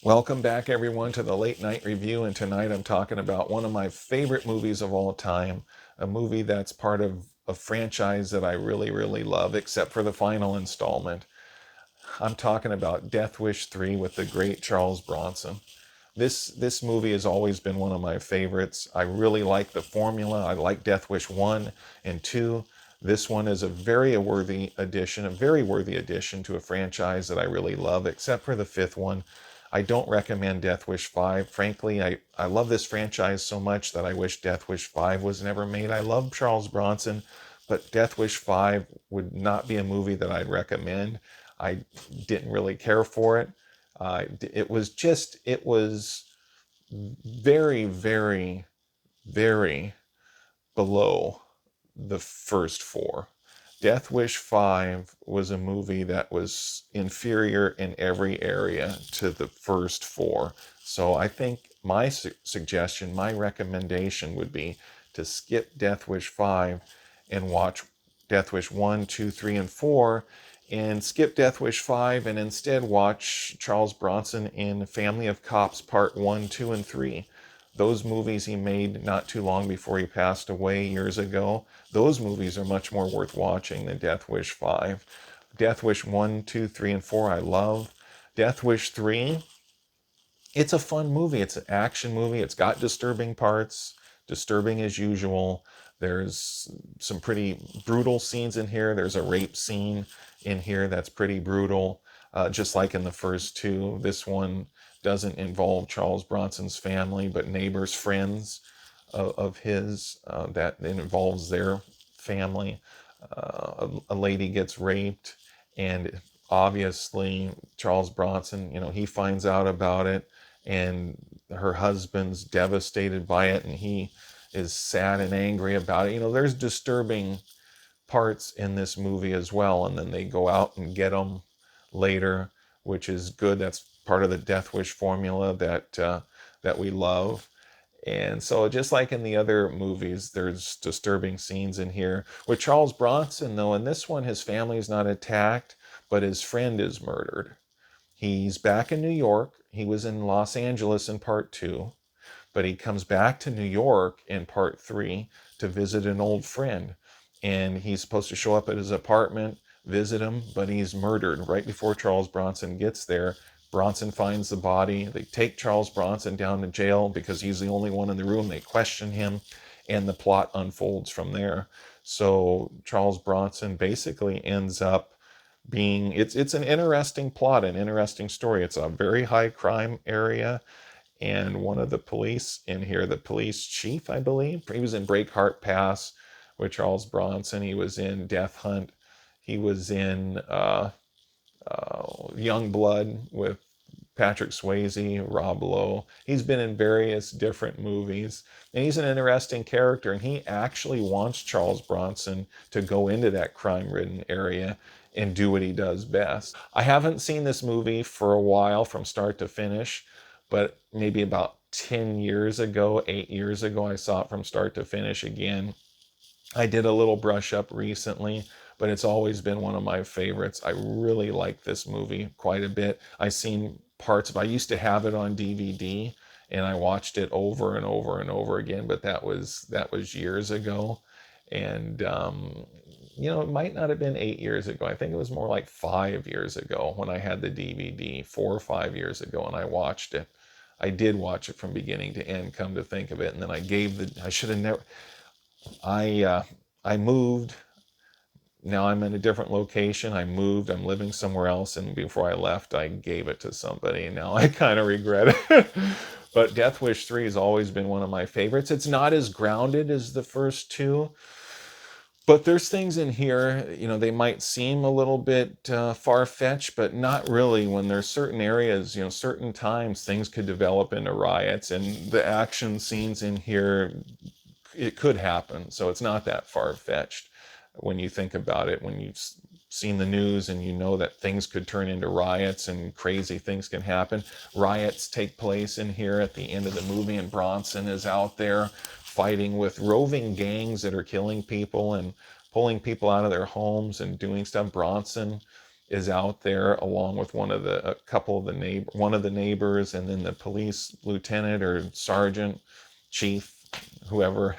Welcome back, everyone, to the Late Night Review. And tonight I'm talking about one of my favorite movies of all time, a movie that's part of a franchise that I really, really love, except for the final installment. I'm talking about Death Wish 3 with the great Charles Bronson. This movie has always been one of my favorites. I really like the formula. I like Death Wish 1 and 2. This one is a very worthy addition to a franchise that I really love, except for the fifth one. I don't recommend Death Wish 5. Frankly, I love this franchise so much that I wish Death Wish 5 was never made. I love Charles Bronson, but Death Wish 5 would not be a movie that I'd recommend. I didn't really care for it. It was very, very, very below the first four. Death Wish 5 was a movie that was inferior in every area to the first four. So I think my suggestion, my recommendation would be to skip Death Wish 5 and watch Death Wish 1, 2, 3, and 4, and skip Death Wish 5 and instead watch Charles Bronson in Family of Cops Part 1, 2, and 3. Those movies he made not too long before he passed away years ago, those movies are much more worth watching than Death Wish 5. Death Wish 1, 2, 3, and 4 I love. Death Wish 3, it's a fun movie. It's an action movie. It's got disturbing parts, disturbing as usual. There's some pretty brutal scenes in here. There's a rape scene in here that's pretty brutal, just like in the first two. This one doesn't involve Charles Bronson's family, but neighbors, friends of his that involves their family. A lady gets raped, and obviously Charles Bronson, he finds out about it, and her husband's devastated by it, and he is sad and angry about it. There's disturbing parts in this movie as well, and then they go out and get them later, which is good. That's part of the Death Wish formula that we love. And so, just like in the other movies, there's disturbing scenes in here. With Charles Bronson, though, in this one, his family is not attacked, but his friend is murdered. He's back in New York. He was in Los Angeles in part two, but he comes back to New York in part three to visit an old friend. And he's supposed to show up at his apartment, visit him, but he's murdered right before Charles Bronson gets there. Bronson finds the body. They take Charles Bronson down to jail because he's the only one in the room. They question him, and the plot unfolds from there. So Charles Bronson basically ends up being it's an interesting plot, an interesting story. It's a very high crime area, and one of the police in here, the police chief, I believe, he was in Breakheart Pass with Charles Bronson. He was in Death Hunt. He was in Young Blood with Patrick Swayze, Rob Lowe. He's been in various different movies, and he's an interesting character. And he actually wants Charles Bronson to go into that crime-ridden area and do what he does best. I haven't seen this movie for a while from start to finish, but maybe about 10 years ago, 8 years ago, I saw it from start to finish again. I did a little brush up recently, but it's always been one of my favorites. I really like this movie quite a bit. I've seen parts of I used to have it on DVD, and I watched it over and over and over again, but that was years ago. And it might not have been 8 years ago. I think it was more like 5 years ago when I had the DVD, 4 or 5 years ago, and I watched it. I did watch it from beginning to end, come to think of it. And then I should have never, I moved. Now I'm in a different location. I moved. I'm living somewhere else. And before I left, I gave it to somebody. And now I kind of regret it. But Death Wish 3 has always been one of my favorites. It's not as grounded as the first two, but there's things in here, they might seem a little bit far-fetched, but not really. When there's certain areas, certain times, things could develop into riots, and the action scenes in here, it could happen. So it's not that far-fetched when you think about it. When you've seen the news and you know that things could turn into riots and crazy things can happen. Riots take place in here at the end of the movie, and Bronson is out there fighting with roving gangs that are killing people and pulling people out of their homes and doing stuff. Bronson is out there along with a couple of one of the neighbors, and then the police lieutenant or sergeant, chief, whoever.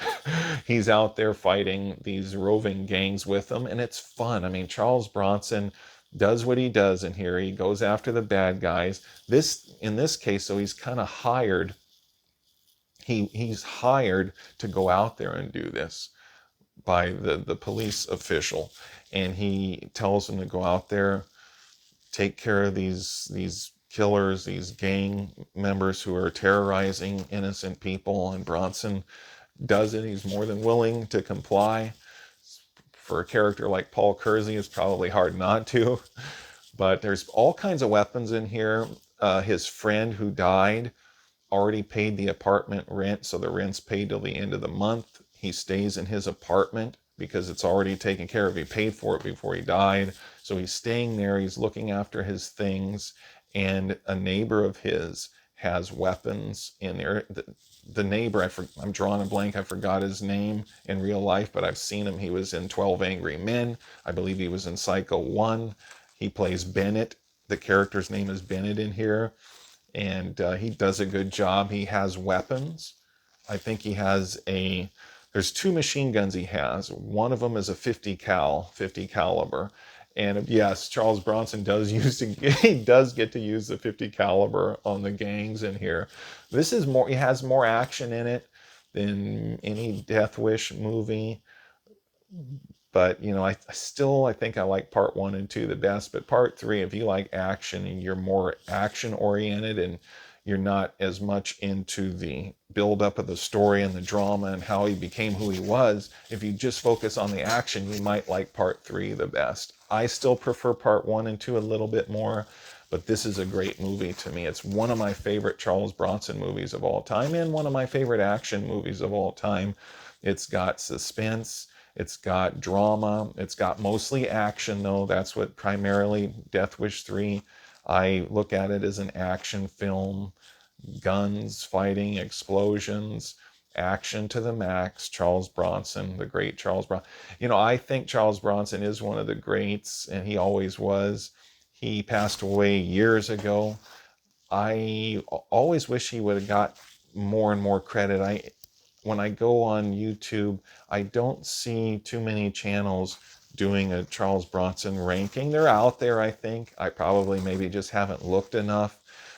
He's out there fighting these roving gangs with them, and it's fun. I mean, Charles Bronson does what he does in here. He goes after the bad guys. In this case, so he's kind of hired. He's hired to go out there and do this by the police official, and he tells him to go out there, take care of these killers, these gang members who are terrorizing innocent people. And Bronson does it. He's more than willing to comply. For a character like Paul Kersey, it's probably hard not to. But there's all kinds of weapons in here. His friend who died already paid the apartment rent, so the rent's paid till the end of the month. He stays in his apartment because it's already taken care of. He paid for it before he died. So he's staying there, he's looking after his things, and a neighbor of his has weapons in there. The neighbor, I'm drawing a blank, I forgot his name in real life, but I've seen him. He was in 12 Angry Men. I believe he was in Psycho 1. He plays Bennett. The character's name is Bennett in here, and he does a good job. He has weapons. I think he has there's two machine guns he has. One of them is a 50 caliber. And yes, Charles Bronson he does get to use the 50 caliber on the gangs in here. He has more action in it than any Death Wish movie. But, I think I like part 1 and 2 the best. But part 3, if you like action and you're more action oriented and you're not as much into the buildup of the story and the drama and how he became who he was, if you just focus on the action, you might like part 3 the best. I still prefer part 1 and 2 a little bit more, but this is a great movie to me. It's one of my favorite Charles Bronson movies of all time and one of my favorite action movies of all time. It's got suspense. It's got drama. It's got mostly action, though. That's what primarily Death Wish 3, I look at it as an action film. Guns, fighting, explosions, action to the max. Charles Bronson, the great Charles Bronson. I think Charles Bronson is one of the greats, and he always was. He passed away years ago. I always wish he would have got more and more credit. When I go on YouTube, I don't see too many channels doing a Charles Bronson ranking. They're out there, I think. I probably maybe just haven't looked enough.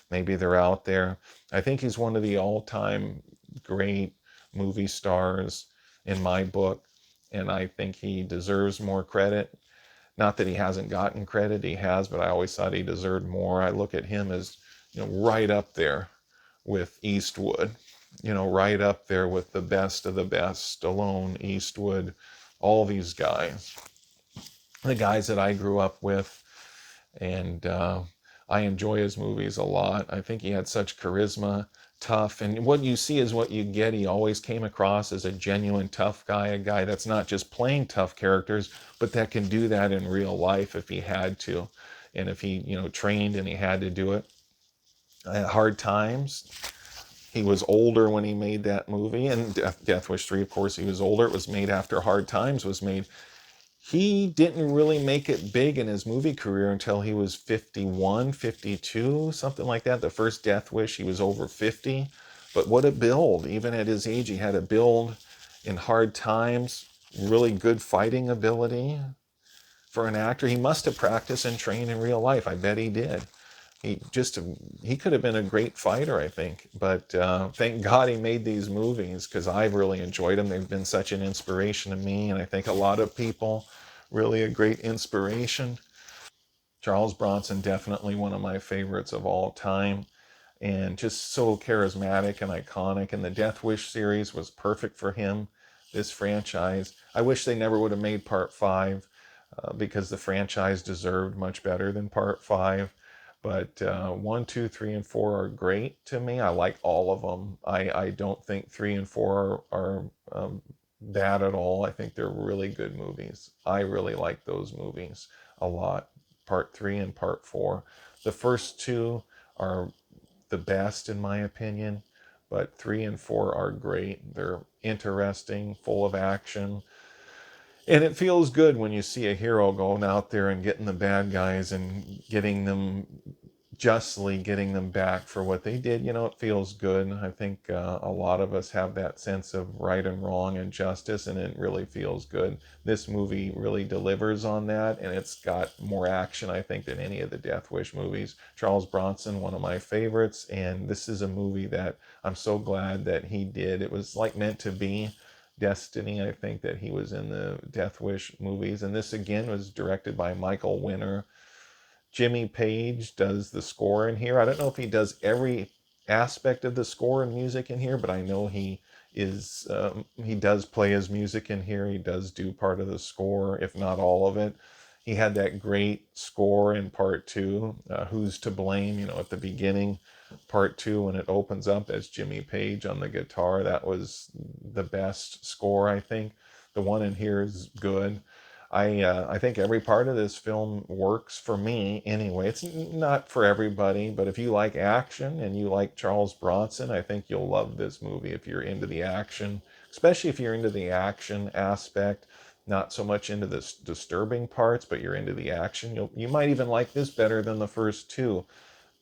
Maybe they're out there. I think he's one of the all-time great movie stars in my book, and I think he deserves more credit. Not that he hasn't gotten credit, he has, but I always thought he deserved more. I look at him as, right up there with Eastwood, right up there with the best of the best. Stallone, Eastwood, all these guys, the guys that I grew up with, and I enjoy his movies a lot. I think he had such charisma, tough, and what you see is what you get. He always came across as a genuine tough guy, a guy that's not just playing tough characters, but that can do that in real life if he had to, and if he, trained and he had to do it. At Hard Times, he was older when he made that movie, and Death Wish 3, of course, he was older. It was made after Hard Times was made. He didn't really make it big in his movie career until he was 51, 52, something like that. The first Death Wish, he was over 50. But what a build. Even at his age, he had a build in Hard Times. Really good fighting ability for an actor. He must have practiced and trained in real life. I bet he did. He could have been a great fighter, I think. But thank God he made these movies, because I've really enjoyed them. They've been such an inspiration to me, and I think a lot of people, really a great inspiration. Charles Bronson, definitely one of my favorites of all time, and just so charismatic and iconic. And the Death Wish series was perfect for him, this franchise. I wish they never would have made part 5, because the franchise deserved much better than part 5. But 1, 2, 3, and 4 are great to me. I like all of them. I don't think 3 and 4 are bad at all. I think they're really good movies. I really like those movies a lot. Part 3 and part 4. The first 2 are the best in my opinion, but 3 and 4 are great. They're interesting, full of action. And it feels good when you see a hero going out there and getting the bad guys and getting them justly, getting them back for what they did. You know, it feels good. I think a lot of us have that sense of right and wrong and justice, and it really feels good. This movie really delivers on that, and it's got more action, I think, than any of the Death Wish movies. Charles Bronson, one of my favorites, and this is a movie that I'm so glad that he did. It was like meant to be. Destiny, I think, that he was in the Death Wish movies. And this again was directed by Michael Winner. Jimmy Page does the score in here. I don't know if he does every aspect of the score and music in here, but I know he does play his music in here. He does do part of the score, if not all of it. He had that great score in part two, Who's to Blame, at the beginning, part two, when it opens up as Jimmy Page on the guitar. That was the best score, I think. The one in here is good. I think every part of this film works for me anyway. It's not for everybody, but if you like action and you like Charles Bronson, I think you'll love this movie if you're into the action, especially if you're into the action aspect, not so much into the disturbing parts, but you're into the action. You might even like this better than the first two.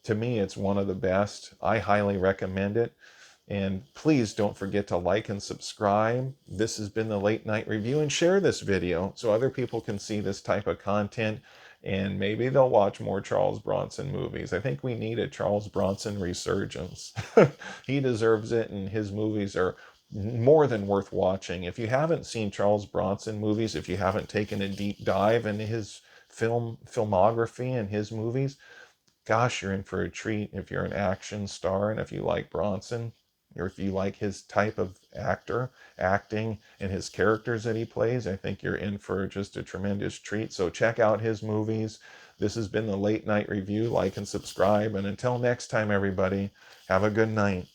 To me, it's one of the best. I highly recommend it. And please don't forget to like and subscribe. This has been the Late Night Review, and share this video so other people can see this type of content, and maybe they'll watch more Charles Bronson movies. I think we need a Charles Bronson resurgence. He deserves it, and his movies are more than worth watching. If you haven't seen Charles Bronson movies, if you haven't taken a deep dive into his filmography and his movies, gosh, you're in for a treat if you're an action star and if you like Bronson, or if you like his type of acting, and his characters that he plays. I think you're in for just a tremendous treat. So check out his movies. This has been the Late Night Review. Like and subscribe. And until next time, everybody, have a good night.